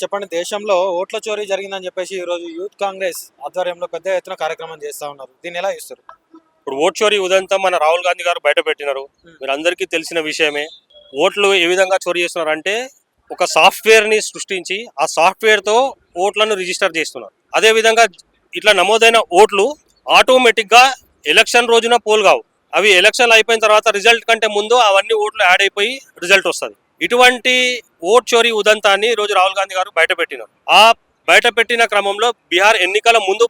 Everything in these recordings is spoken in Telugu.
చెప్పండి, దేశంలో ఓట్ల చోరీ జరిగిందని చెప్పేసి ఈ రోజు యూత్ కాంగ్రెస్ ఆధ్వర్యంలో పెద్ద ఎత్తున కార్యక్రమం చేస్తా ఉన్నారు. దీన్ని ఎలా చూస్తారు? ఇప్పుడు ఓట్ చోరీ ఉదంతా మన రాహుల్ గాంధీ గారు బయట పెట్టినారు. మీరు అందరికీ తెలిసిన విషయమే. ఓట్లు ఏ విధంగా చోరీ చేస్తున్నారు అంటే ఒక సాఫ్ట్వేర్ ని సృష్టించి ఆ సాఫ్ట్వేర్ తో ఓట్లను రిజిస్టర్ చేస్తున్నారు. అదే విధంగా ఇట్లా నమోదైన ఓట్లు ఆటోమేటిక్ గా ఎలక్షన్ రోజున పోల్ కావు. అవి ఎలక్షన్ అయిపోయిన తర్వాత రిజల్ట్ కంటే ముందు అవన్నీ ఓట్లు యాడ్ అయిపోయి రిజల్ట్ వస్తుంది. ఇటువంటి ఓట్ చోరీ ఉదంతాన్ని ఈ రోజు రాహుల్ గాంధీ గారు బయట పెట్టినారు. ఆ బయట పెట్టిన క్రమంలో బీహార్ ఎన్నికల ముందు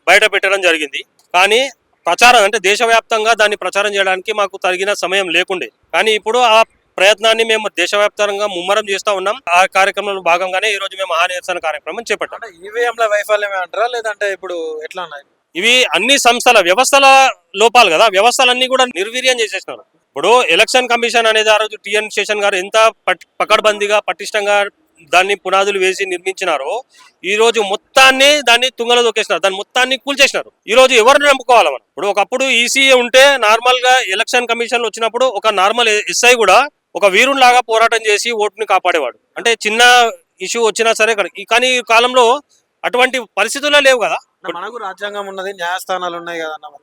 బయట పెట్టడం జరిగింది. కానీ ప్రచారం అంటే దేశవ్యాప్తంగా దాన్ని ప్రచారం చేయడానికి మాకు తగిన సమయం లేకుండే. కానీ ఇప్పుడు ఆ ప్రయత్నాన్ని మేము దేశవ్యాప్తంగా ముమ్మరం చేస్తా ఉన్నాం. ఆ కార్యక్రమంలో భాగంగానే ఈ రోజు మేము మహానిరసన కార్యక్రమం చేపట్టాం. అంటే ఈవీఎంల వైఫల్యమే అంటారా, లేదంటే ఇప్పుడు ఎట్లా ఉన్నాయి? ఇవి అన్ని సంస్థల వ్యవస్థల లోపాలు కదా. వ్యవస్థలన్నీ కూడా నిర్వీర్యం చేసేసినారు. ఇప్పుడు ఎలక్షన్ కమిషన్ అనేది ఆ రోజు టిఎన్ శేషన్ గారు ఎంత పకడ్బందీగా పటిష్టంగా దాన్ని పునాదులు వేసి నిర్మించినారో ఈ రోజు దాన్ని తుంగలో దొక్కేసినారు. దాన్ని మొత్తాన్ని కూల్చేసినారు. ఈ రోజు ఎవరిని నమ్ముకోవాలి మనం? ఇప్పుడు ఒకప్పుడు ఈసీఏ ఉంటే నార్మల్ గా ఎలక్షన్ కమిషన్ వచ్చినప్పుడు ఒక నార్మల్ ఎస్ఐ కూడా ఒక వీరునిలాగా పోరాటం చేసి ఓటుని కాపాడేవాడు. అంటే చిన్న ఇష్యూ వచ్చినా సరే. కానీ ఈ కాలంలో అటువంటి పరిస్థితుల్లో లేవు కదా. మనకు రాజ్యాంగం ఉన్నది, న్యాయస్థానాలు ఉన్నాయి కదా అన్న.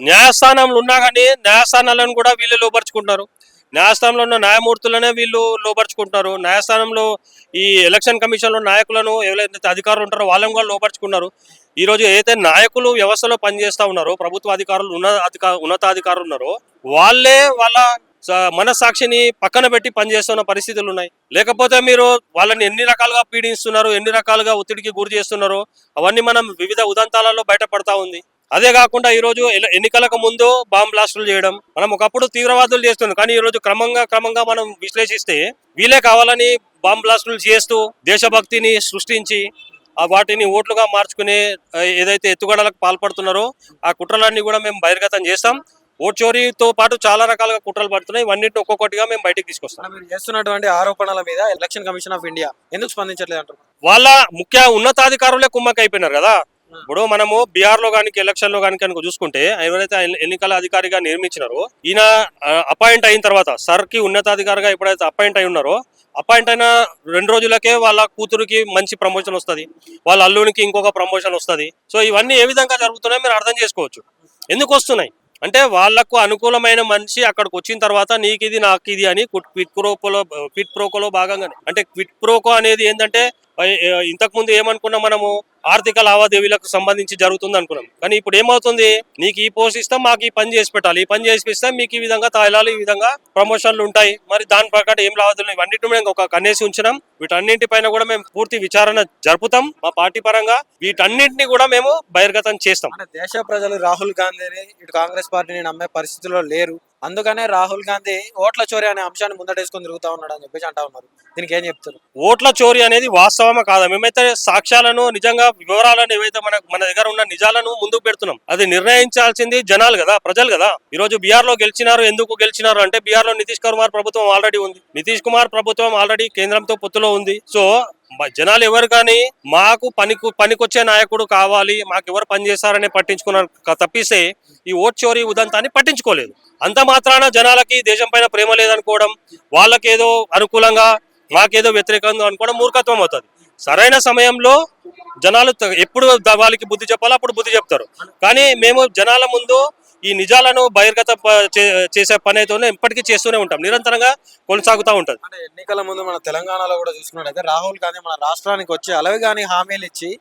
న్యాయస్థానంలో ఉన్నా కానీ న్యాయస్థానాలను కూడా వీళ్ళు లోపరుచుకుంటున్నారు. న్యాయస్థానంలో ఉన్న న్యాయమూర్తులనే వీళ్ళు లోపరుచుకుంటున్నారు. న్యాయస్థానంలో ఈ ఎలక్షన్ కమిషన్లో నాయకులను ఎవరైతే అధికారులు ఉంటారో వాళ్ళని కూడా లోపరుచుకున్నారు. ఈ రోజు ఏదైతే నాయకులు వ్యవస్థలో పనిచేస్తా ఉన్నారో, ప్రభుత్వ అధికారులు ఉన్నతాధికారులు ఉన్నారో వాళ్ళే వాళ్ళ మనస్సాక్షిని పక్కన పెట్టి పనిచేస్తున్న పరిస్థితులు ఉన్నాయి. లేకపోతే మీరు వాళ్ళని ఎన్ని రకాలుగా పీడిస్తున్నారు, ఎన్ని రకాలుగా ఒత్తిడికి గురి చేస్తున్నారో అవన్నీ మనం వివిధ ఉదంతాలలో బయటపడతా ఉంది. అదే కాకుండా ఈ రోజు ఎన్నికలకు ముందు బాంబ్ బ్లాస్టులు చేయడం మనం ఒకప్పుడు తీవ్రవాదులు చేస్తున్నాం. కానీ ఈ రోజు క్రమంగా మనం విశ్లేషిస్తే వీలే కావాలని బాంబ్ బ్లాస్టులు చేస్తూ దేశభక్తిని సృష్టించి వాటిని ఓట్లుగా మార్చుకునే ఏదైతే ఎత్తుగడలకు పాల్పడుతున్నారో ఆ కుట్రలన్నీ కూడా మేము బహిర్గతం చేస్తాం. ఓట్ చోరీతో పాటు చాలా రకాలుగా కుట్రలు పడుతున్నాయి. ఇవన్నిటిని ఒక్కొక్కటిగా మేము బయటకు తీసుకొస్తాం. మీరు చేస్తున్నటువంటి ఆరోపణల మీద ఎలక్షన్ కమిషన్ ఆఫ్ ఇండియా ఎందుకు స్పందించట్లేదు అంటారు? వాళ్ళ ముఖ్య ఉన్నతాధికారులే కుమ్మక్క అయిపోయినారు కదా. ఇప్పుడు మనము బీహార్ లో కానీ ఎలక్షన్ లో కానీ కనుక చూసుకుంటే ఎవరైతే ఎన్నికల అధికారిగా నియమించినారో ఈయన అపాయింట్ అయిన తర్వాత సర్ కి ఉన్నతాధికారిగా ఎప్పుడైతే అపాయింట్ అయి ఉన్నారో అపాయింట్ అయిన 2 రోజులకే వాళ్ళ కూతురుకి మంచి ప్రమోషన్ వస్తుంది, వాళ్ళ అల్లునికి ఇంకొక ప్రమోషన్ వస్తుంది. సో ఇవన్నీ ఏ విధంగా జరుగుతున్నాయో మీరు అర్థం చేసుకోవచ్చు. ఎందుకు వస్తున్నాయి అంటే వాళ్లకు అనుకూలమైన మనిషి అక్కడికి వచ్చిన తర్వాత నీకు ఇది నాకు ఇది అని క్విట్ ప్రోకోలో భాగంగానే. అంటే క్విట్ ప్రోకో అనేది ఏంటంటే ఇంతకు ముందు ఏమనుకున్నాం, మనము ఆర్థిక లావాదేవీలకు సంబంధించి జరుగుతుంది అనుకున్నాం. కానీ ఇప్పుడు ఏమవుతుంది, నీకు ఈ పోస్ట్ ఇస్తాం, మాకు ఈ పని చేసి పెట్టాలి, ఈ పని చేసి ఇస్తాం, మీకు ఈ విధంగా తాయిలాలు, ఈ విధంగా ప్రమోషన్లు ఉంటాయి. మరి దాని ప్రకారం ఏం లావాదేవీలు ఇవన్నిటి మేము ఒక కన్నేసి ఉంచినాం. వీటన్నింటిపైన కూడా మేము పూర్తి విచారణ జరుపుతాం. మా పార్టీ పరంగా వీటన్నింటినీ కూడా మేము బహిర్గతం చేస్తాం. దేశ ప్రజలు రాహుల్ గాంధీని, ఇటు కాంగ్రెస్ పార్టీని నమ్మే పరిస్థితిలో లేరు. అందుకనే రాహుల్ గాంధీ ఓట్ల చోరీ అనే అంశాన్ని ముందటేసుకొని తిరుగుతా ఉన్నాడు అని చెప్పేసి అంటా ఉన్నారు. దీనికి ఏం చెప్తారు? ఓట్ల చోరీ అనేది వాస్తవమా కాదా? మేమైతే సాక్ష్యాలను, నిజంగా వివరాలను, ఏవైతే మన దగ్గర ఉన్న నిజాలను ముందుకు పెడుతున్నాం. అది నిర్ణయించాల్సింది జనాలు కదా, ప్రజలు కదా. ఈ రోజు బీహార్ లో గెలిచినారు. ఎందుకు గెలిచినారు అంటే బీహార్ లో నితీష్ కుమార్ ప్రభుత్వం ఆల్రెడీ ఉంది. నితీష్ కుమార్ ప్రభుత్వం ఆల్రెడీ కేంద్రంతో పొత్తులో ఉంది. సో జనాలు ఎవరు కానీ మాకు పనికొచ్చే నాయకుడు కావాలి, మాకు ఎవరు పనిచేస్తారని పట్టించుకున్నారు తప్పిస్తే ఈ ఓట్ చోరీ ఉదంతాన్ని పట్టించుకోలేదు. అంత మాత్రాన జనాలకి దేశం పైన ప్రేమ లేదనుకోవడం, వాళ్ళకేదో అనుకూలంగా మాకేదో వ్యతిరేకంగా అనుకోవడం మూర్ఖత్వం అవుతుంది. సరైన సమయంలో జనాలు ఎప్పుడు వాళ్ళకి బుద్ధి చెప్పాలో అప్పుడు బుద్ధి చెప్తారు. కానీ మేము జనాల ముందు ఈ నిజాలను బహిర్గత చేసే పని అయితే ఎప్పటికీ చేస్తూనే ఉంటాం, నిరంతరంగా కొనసాగుతూ ఉంటుంది. అంటే ఎన్నికల ముందు మన తెలంగాణలో కూడా చూసుకున్నట్టయితే రాహుల్ గాంధీ మన రాష్ట్రానికి వచ్చి అలవి గాని హామీలు ఇచ్చి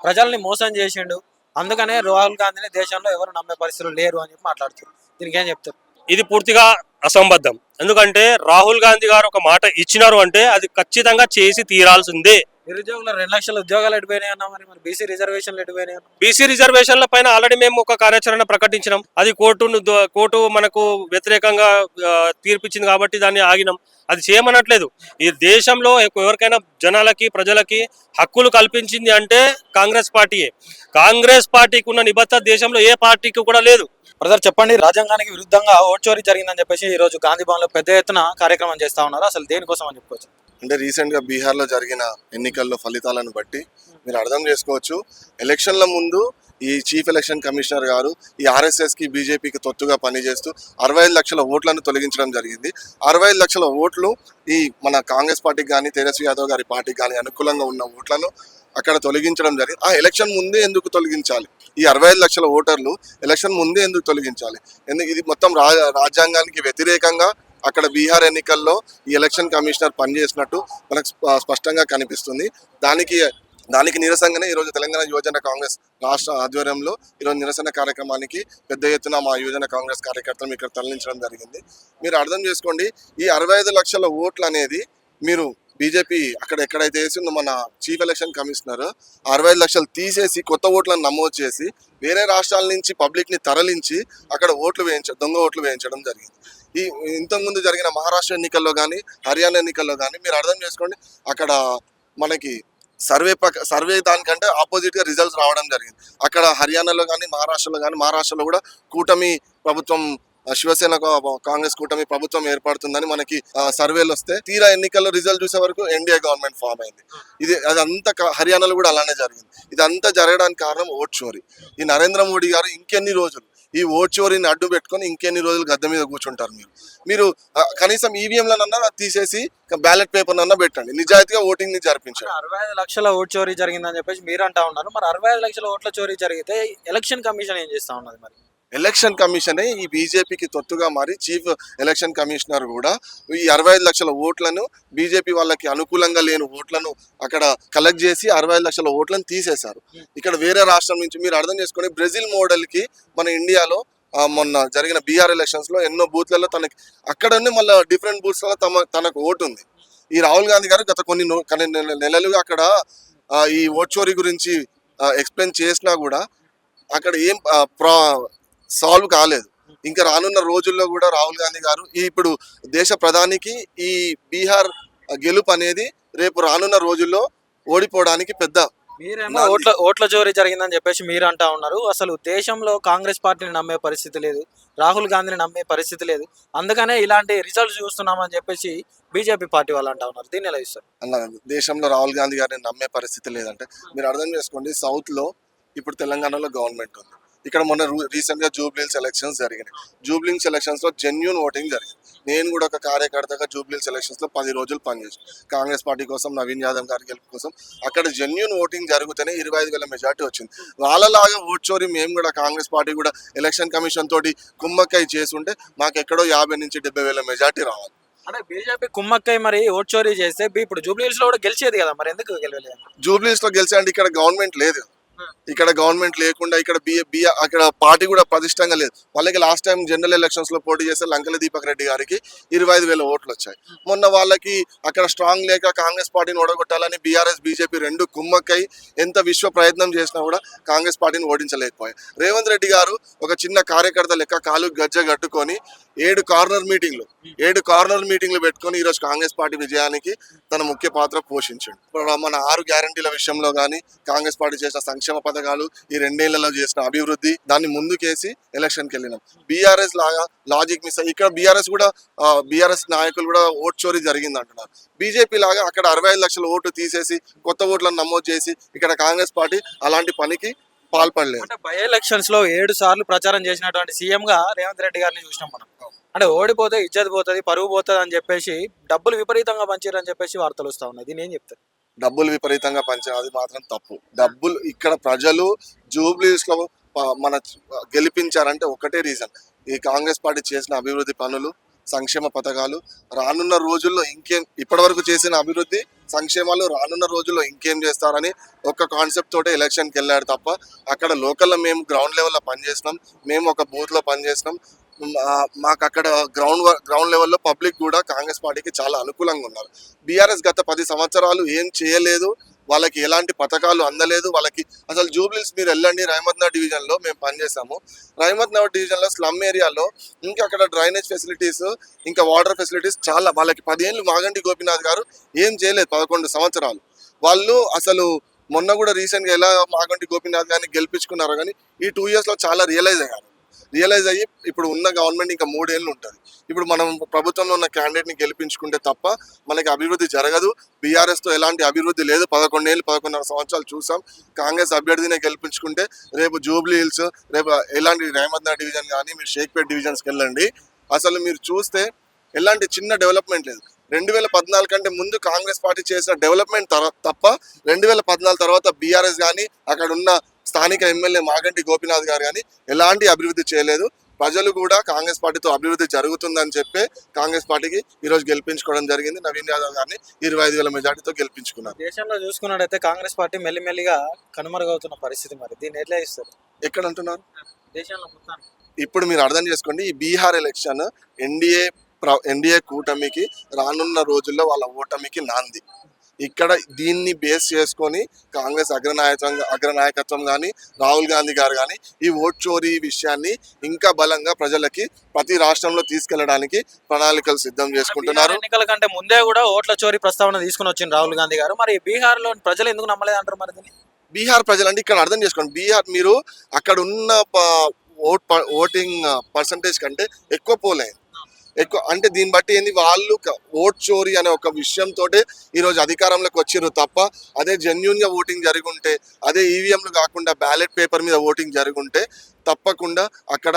ప్రజల్ని మోసం చేసిండు. అందుకనే రాహుల్ గాంధీని దేశంలో ఎవరు నమ్మే పరిస్థితులు లేరు అని చెప్పి మాట్లాడుతారు. దీనికి ఏం చెప్తారు? ఇది పూర్తిగా అసంబద్ధం. ఎందుకంటే రాహుల్ గాంధీ గారు ఒక మాట ఇచ్చినారు అంటే అది ఖచ్చితంగా చేసి తీరాల్సిందే. నిరుద్యోగులు 2 లక్షల ఉద్యోగాలు ఎడిపోయినాయి అన్నా, మరి బీసీ రిజర్వేషన్లు ఎడిపోయినాయి. బీసీ రిజర్వేషన్ల పైన ఆల్రెడీ మేము ఒక కార్యాచరణ ప్రకటించినాం. అది కోర్టు మనకు వ్యతిరేకంగా తీర్పిచ్చింది కాబట్టి దాన్ని ఆగినాం. అది చేయమనట్లేదు. ఈ దేశంలో ఎవరికైనా జనాలకి, ప్రజలకి హక్కులు కల్పించింది అంటే కాంగ్రెస్ పార్టీయే. కాంగ్రెస్ పార్టీకి ఉన్న నిబద్ధత దేశంలో ఏ పార్టీకి కూడా లేదు. బ్రదర్ చెప్పండి, రాజ్యాంగానికి విరుద్ధంగా ఓట్ చోరీ జరిగిందని చెప్పేసి ఈ రోజు గాంధీ భవన్ లో పెద్ద ఎత్తున కార్యక్రమం చేస్తా ఉన్నారు. అసలు దేనికోసం అని చెప్పుకోవచ్చు? అంటే రీసెంట్ గా బీహార్ లో జరిగిన ఎన్నికల్లో ఫలితాలను బట్టి మీరు అర్థం చేసుకోవచ్చు. ఎలక్షన్ల ముందు ఈ చీఫ్ ఎలక్షన్ కమిషనర్ గారు ఈ ఆర్ఎస్ఎస్కి బీజేపీకి తొత్తుగా పనిచేస్తూ 65 లక్షల ఓట్లను తొలగించడం జరిగింది. 65 లక్షల ఓట్లు ఈ మన కాంగ్రెస్ పార్టీకి కానీ తేజస్వి యాదవ్ గారి పార్టీకి కానీ అనుకూలంగా ఉన్న ఓట్లను అక్కడ తొలగించడం జరిగింది. ఆ ఎలక్షన్ ముందే ఎందుకు తొలగించాలి? ఈ 65 లక్షల ఓటర్లు ఎలక్షన్ ముందే ఎందుకు తొలగించాలి? ఎందుకు ఇది మొత్తం రాజ్యాంగానికి వ్యతిరేకంగా అక్కడ బీహార్ ఎన్నికల్లో ఈ ఎలక్షన్ కమిషనర్ పనిచేసినట్టు మనకు స్పష్టంగా కనిపిస్తుంది. దానికి నిరసనగానే ఈరోజు తెలంగాణ యువజన కాంగ్రెస్ రాష్ట్ర ఆధ్వర్యంలో ఈరోజు నిరసన కార్యక్రమానికి పెద్ద ఎత్తున మా యువజన కాంగ్రెస్ కార్యకర్తలు ఇక్కడ తరలించడం జరిగింది. మీరు అర్థం చేసుకోండి, ఈ 65 లక్షల ఓట్లు అనేది మీరు బీజేపీ అక్కడ ఎక్కడైతే వేసిందో మన చీఫ్ ఎలక్షన్ కమిషనర్ 65 లక్షలు తీసేసి కొత్త ఓట్లను నమోదు చేసి వేరే రాష్ట్రాల నుంచి పబ్లిక్ని తరలించి అక్కడ దొంగ ఓట్లు వేయించడం జరిగింది. ఈ ఇంతకుముందు జరిగిన మహారాష్ట్ర ఎన్నికల్లో కానీ హర్యానా ఎన్నికల్లో కానీ మీరు అర్థం చేసుకోండి, అక్కడ మనకి సర్వే దానికంటే ఆపోజిట్గా రిజల్ట్స్ రావడం జరిగింది. అక్కడ హర్యానాలో కానీ మహారాష్ట్రలో కూడా కూటమి ప్రభుత్వం శివసేన కాంగ్రెస్ కూటమి ప్రభుత్వం ఏర్పడుతుందని మనకి సర్వేలు వస్తే తీరా ఎన్నికల్లో రిజల్ట్ చూసే వరకు ఎన్డీఏ గవర్నమెంట్ ఫామ్ అయింది. అదంతా హర్యానాలో కూడా అలానే జరిగింది. ఇదంతా జరగడానికి కారణం ఓట్ చోరీ. ఈ నరేంద్ర మోడీ గారు ఇంకెన్ని రోజులు ఈ ఓట్ చోరీని అడ్డు పెట్టుకొని ఇంకెన్ని రోజులు గద్దె మీద కూర్చుంటారు? మీరు కనీసం ఈవీఎంలనన్నా తీసేసి బ్యాలెట్ పేపర్ అన్నా పెట్టండి, నిజాయితీగా ఓటింగ్ ని జరిపించండి. 65 లక్షల ఓట్ చోరీ జరిగిందని చెప్పేసి మీరు అంటా ఉన్నారు. మరి 65 లక్షల ఓట్ల చోరీ జరిగితే ఎలక్షన్ కమిషన్ ఏం చేస్తా ఉన్నది? మరి ఎలక్షన్ కమిషనే ఈ బీజేపీకి తొత్తుగా మారి చీఫ్ ఎలక్షన్ కమిషనర్ కూడా ఈ 65 లక్షల ఓట్లను బీజేపీ వాళ్ళకి అనుకూలంగా లేని ఓట్లను అక్కడ కలెక్ట్ చేసి 65 లక్షల ఓట్లను తీసేశారు. ఇక్కడ వేరే రాష్ట్రం నుంచి మీరు అర్థం చేసుకొని బ్రెజిల్ మోడల్కి మన ఇండియాలో మొన్న జరిగిన బీహార్ ఎలక్షన్స్ లో ఎన్నో బూత్లలో తనకి అక్కడనే మళ్ళీ డిఫరెంట్ బూత్స్ లో తనకు ఓటు ఉంది. ఈ రాహుల్ గాంధీ గారు గత కొన్ని నెలలుగా అక్కడ ఈ ఓట్ చోరీ గురించి ఎక్స్ప్లెయిన్ చేసినా కూడా అక్కడ ఏం సాల్వ్ కాలేదు. ఇంకా రానున్న రోజుల్లో కూడా రాహుల్ గాంధీ గారు ఇప్పుడు దేశ ప్రధానికి ఈ బీహార్ గెలుపు అనేది రేపు రానున్న రోజుల్లో ఓడిపోవడానికి పెద్ద మీరేమో ఓట్ల చోరీ జరిగిందని చెప్పేసి మీరు అంటా ఉన్నారు. అసలు దేశంలో కాంగ్రెస్ పార్టీని నమ్మే పరిస్థితి లేదు, రాహుల్ గాంధీని నమ్మే పరిస్థితి లేదు, అందుకనే ఇలాంటి రిజల్ట్స్ చూస్తున్నామని చెప్పేసి బీజేపీ పార్టీ వాళ్ళు అంటా ఉన్నారు. దీన్ని ఎలా ఇస్తారు అన్న? దేశంలో రాహుల్ గాంధీ గారిని నమ్మే పరిస్థితి లేదంటే మీరు అర్థం చేసుకోండి, సౌత్ లో ఇప్పుడు తెలంగాణలో గవర్నమెంట్ ఉంది. ఇక్కడ మొన్న రీసెంట్ గా జూబ్లీహిల్స్ ఎలక్షన్స్ జరిగినాయి. జూబ్లీహిల్స్ ఎలక్షన్స్ లో జెన్యూన్ ఓటింగ్ జరిగింది. నేను కూడా ఒక కార్యకర్తగా జూబ్లీహిల్స్ ఎలక్షన్స్ లో 10 రోజులు పనిచేసాను కాంగ్రెస్ పార్టీ కోసం, నవీన్ యాదవ్ గారి గెలుపు కోసం. అక్కడ జెన్యూన్ ఓటింగ్ జరుగుతూనే 25,000 మెజార్టీ వచ్చింది. వాళ్ళలాగా ఓట్ చోరీ మేము కూడా కాంగ్రెస్ పార్టీ కూడా ఎలక్షన్ కమిషన్ తోటి కుమ్మక్కై చేస్తుంటే మాకు ఎక్కడో 50,000 నుంచి 70,000 మెజార్టీ రావాలి. అంటే బీజేపీ కుమ్మక్కై మరి ఓట్ చోరీ చేస్తే ఇప్పుడు జూబ్లీహిల్స్ లో కూడా గెలిచేది కదా, మరి ఎందుకు గెలవలేదు? జూబ్లీహిల్స్ లో గెలిచే అంటే ఇక్కడ గవర్నమెంట్ లేదు. ఇక్కడ గవర్నమెంట్ లేకుండా ఇక్కడ అక్కడ పార్టీ కూడా ప్రతిష్టంగా లేదు. వాళ్ళకి లాస్ట్ టైం జనరల్ ఎలక్షన్స్ లో పోటీ చేస్తే లంకల దీపక్ రెడ్డి గారికి 25,000 ఓట్లు వచ్చాయి. మొన్న వాళ్ళకి అక్కడ స్ట్రాంగ్ లేక కాంగ్రెస్ పార్టీని ఓడగొట్టాలని బీఆర్ఎస్ బీజేపీ రెండు కుమ్మక్కై ఎంత విశ్వ ప్రయత్నం చేసినా కూడా కాంగ్రెస్ పార్టీని ఓడించలేకపోయాయి. రేవంత్ రెడ్డి గారు ఒక చిన్న కార్యకర్త లెక్క కాలు గజ్జ కట్టుకొని 7 కార్నర్ మీటింగ్లు పెట్టుకొని ఈరోజు కాంగ్రెస్ పార్టీ విజయానికి తన ముఖ్య పాత్ర పోషించాడు. మన 6 గ్యారంటీల విషయంలో కానీ కాంగ్రెస్ పార్టీ చేసిన సంక్షేమ పథకాలు, ఈ 2 ఏళ్లలో చేసిన అభివృద్ధి, దాన్ని ముందుకేసి ఎలక్షన్కి వెళ్ళినాం. బీఆర్ఎస్ లాగా లాజిక్ మిస్ అయ్యి ఇక్కడ బీఆర్ఎస్ నాయకులు కూడా ఓట్ చోరీ జరిగింది అంటున్నారు. బీజేపీ లాగా అక్కడ 65 లక్షల ఓట్లు తీసేసి కొత్త ఓట్లను నమోదు చేసి ఇక్కడ కాంగ్రెస్ పార్టీ అలాంటి పనికి పాల్పడలేదు. అంటే బై ఎలక్షన్స్ లో 7 సార్లు ప్రచారం చేసినటువంటి సీఎం గా రేవంత్ రెడ్డి గారిని చూసినాం మనం. అంటే ఓడిపోతే ఇజ్జత్ పోతుంది, పరువు పోతుంది అని చెప్పేసి డబ్బులు విపరీతంగా పంచారని చెప్పేసి వార్తలు వస్తా ఉన్నాయి. దీని ఏం చెప్తారు? డబ్బులు విపరీతంగా అది మాత్రం తప్పు. డబ్బులు ఇక్కడ ప్రజలు జూబ్లీస్ లో మన గెలిపించారంటే ఒకటే రీజన్, ఈ కాంగ్రెస్ పార్టీ చేసిన అభివృద్ధి పనులు, సంక్షేమ పథకాలు. రానున్న రోజుల్లో ఇప్పటి వరకు చేసిన అభివృద్ధి సంక్షేమాలు రానున్న రోజుల్లో ఇంకేం చేస్తారని ఒక కాన్సెప్ట్ తోటే ఎలక్షన్కి వెళ్ళాడు తప్ప అక్కడ లోకల్లో మేము గ్రౌండ్ లెవెల్లో పనిచేసినాం, మేము ఒక బూత్లో పనిచేసినాం. మాకు అక్కడ గ్రౌండ్ లెవెల్లో పబ్లిక్ కూడా కాంగ్రెస్ పార్టీకి చాలా అనుకూలంగా ఉన్నారు. బీఆర్ఎస్ గత 10 సంవత్సరాలు ఏం చేయలేదు, వాళ్ళకి ఎలాంటి పథకాలు అందలేదు. వాళ్ళకి అసలు జూబ్లీహిల్స్ మీరు వెళ్ళండి, రహమత్ నగర్ డివిజన్లో మేము పనిచేసాము. రహమత్ నగర్ డివిజన్లో స్లమ్ ఏరియాలో ఇంకా అక్కడ డ్రైనేజ్ ఫెసిలిటీస్, ఇంకా వాటర్ ఫెసిలిటీస్ చాలా. వాళ్ళకి 10 ఏళ్ళు మాగంటి గోపీనాథ్ గారు ఏం చేయలేదు 11 సంవత్సరాలు. వాళ్ళు అసలు మొన్న కూడా రీసెంట్గా ఎలా మాగంటి గోపీనాథ్ గారిని గెలిపించుకున్నారో కానీ ఈ 2 ఇయర్స్లో చాలా రియలైజ్ అయ్యారు. రియలైజ్ అయ్యి ఇప్పుడు ఉన్న గవర్నమెంట్ ఇంకా 3 ఏళ్ళు ఉంటుంది. ఇప్పుడు మనం ప్రభుత్వంలో ఉన్న క్యాండిడేట్ని గెలిపించుకుంటే తప్ప మనకి అభివృద్ధి జరగదు. బీఆర్ఎస్తో ఎలాంటి అభివృద్ధి లేదు. 11 ఏళ్ళు 11.5 సంవత్సరాలు చూసాం. కాంగ్రెస్ అభ్యర్థినే గెలిపించుకుంటే రేపు జూబ్లీ హిల్స్, రేపు ఎలాంటి రేమద్న డివిజన్ కానీ మీరు షేక్పేట్ డివిజన్స్కి వెళ్ళండి, అసలు మీరు చూస్తే ఎలాంటి చిన్న డెవలప్మెంట్ లేదు. 2014 కంటే ముందు కాంగ్రెస్ పార్టీ చేసిన డెవలప్మెంట్ తప్ప 2014 తర్వాత బీఆర్ఎస్ కానీ అక్కడ ఉన్న స్థానిక ఎమ్మెల్యే మాగంటి గోపీనాథ్ గారు కానీ ఎలాంటి అభివృద్ధి చేయలేదు. ప్రజలు కూడా కాంగ్రెస్ పార్టీతో అభివృద్ధి జరుగుతుందని చెప్పి కాంగ్రెస్ పార్టీకి ఈరోజు గెలిపించుకోవడం జరిగింది. నవీన్ యాదవ్ గారిని 25,000 మెజార్టీతో గెలిపించుకున్నారు. దేశంలో చూసుకున్నట్టయితే కాంగ్రెస్ పార్టీ మెల్లిమెల్లిగా కనుమరుగవుతున్న పరిస్థితి, మరి దీన్ని ఎట్లా ఇస్తారు ఎక్కడ అంటున్నారు? దేశంలో మొత్తానికి ఇప్పుడు మీరు అర్థం చేసుకోండి, ఈ బీహార్ ఎలక్షన్ ఎన్డీఏ కూటమికి రానున్న రోజుల్లో వాళ్ళ ఓటమికి నాంది. ఇక్కడ దీన్ని బేస్ చేసుకొని కాంగ్రెస్ అగ్రనాయకత్వం కానీ రాహుల్ గాంధీ గారు కానీ ఈ ఓట్ చోరీ విషయాన్ని ఇంకా బలంగా ప్రజలకి ప్రతి రాష్ట్రంలో తీసుకెళ్లడానికి ప్రణాళికలు సిద్ధం చేసుకుంటున్నారు. ఎన్నికల కంటే ముందే కూడా ఓట్ల చోరీ ప్రస్తావన తీసుకుని వచ్చింది రాహుల్ గాంధీ గారు. మరి బీహార్ లో ప్రజలు ఎందుకు నమ్మలేదు అంటారు మరి దీన్ని? బీహార్ ప్రజలు అంటే ఇక్కడ అర్థం చేసుకోండి, బీహార్ మీరు అక్కడ ఉన్న ఓటింగ్ పర్సంటేజ్ కంటే ఎక్కువ పోలే ఎక్కువ అంటే దీన్ని బట్టి ఏంది, వాళ్ళు ఓట్ చోరీ అనే ఒక విషయంతో ఈరోజు అధికారంలోకి వచ్చిర్రు తప్ప అదే జెన్యున్గా ఓటింగ్ జరుగుంటే, అదే ఈవీఎంలు కాకుండా బ్యాలెట్ పేపర్ మీద ఓటింగ్ జరుగుంటే తప్పకుండా అక్కడ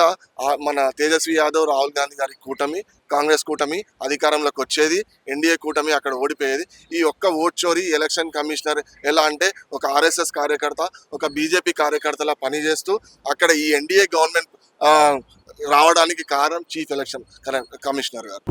మన తేజస్వి యాదవ్, రాహుల్ గాంధీ గారి కూటమి, కాంగ్రెస్ కూటమి అధికారంలోకి వచ్చేది. ఎన్డీఏ కూటమి అక్కడ ఓడిపోయేది. ఈ ఒక్క ఓట్ చోరీ ఎలక్షన్ కమిషనర్ ఎలా అంటే ఒక ఆర్ఎస్ఎస్ కార్యకర్త, ఒక బీజేపీ కార్యకర్తలా పనిచేస్తూ అక్కడ ఈ ఎన్డీఏ గవర్నమెంట్ రావడానికి కారణం చీఫ్ ఎలక్షన్ కమిషనర్ గారు.